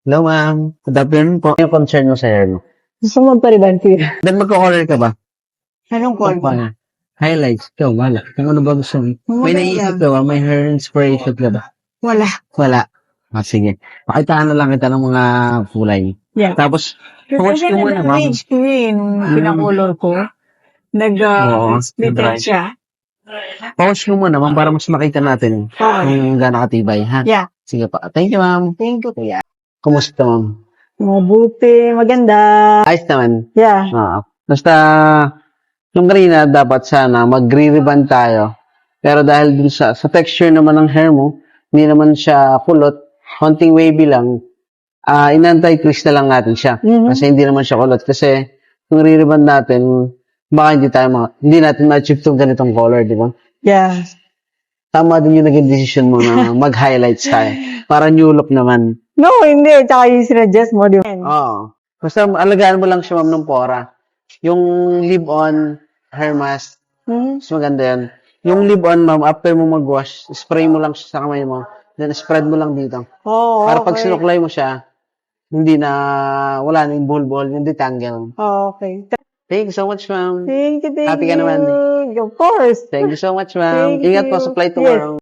Hello, ma'am. Good afternoon po. Ano yung concern mo sa hair mo? Gusto mo magpariban, kuya? Then magko-color ka ba? Anong Kung call? paano? Highlights. Ikaw, wala. Kung ano ba gusto mo? May Maganda. naisip ka ba? May hair inspiration ka ba? Wala. Wala. Sige. Pakitaan na lang kita ng mga kulay. Yeah. Tapos, focus Kasi ko muna, ma'am. nag-arrange ko nung pinakulor ko. Oo, Nag-splitted dry. siya. Focus ko muna, ma'am, para mas makita natin Okay. kung gaano katibay, ha? Yeah. Sige pa. Thank you, ma'am. Thank you, kuya. Kumusta, ma'am? Mabuti. Maganda. Ayos naman. Yeah. Basta, yung kanina, dapat sana magre-reband tayo. Pero dahil dun sa texture naman ng hair mo, hindi naman siya kulot, konting wavy lang, in-anti-twist na lang natin siya. Mhm. Kasi hindi naman siya kulot. Kasi, kung re-reband natin, baka hindi natin ma-achieve itong ganitong color, di ba? Yeah. Tama din yung naging decision mo na mag-highlights tayo. Para new look naman. No, hindi. Tsaka yung sinadjust mo, di ba? Oo. Basta alagaan mo lang siya, ma'am, ng pora. Yung leave-on hair mask, Hmm? mas maganda yan. Yung leave-on, ma'am, after mo mag-wash, spray mo lang siya sa kamay mo, then spread mo lang dito. Oo, Para pag okay. sinuklay mo siya, wala na yung buhol-buhol, yung detangle. Okay. Thank you so much, ma'am. Thank you. Happy ka naman. Of course. Thank you so much, ma'am. Thank Ingat po you. sa flight Yes. tomorrow.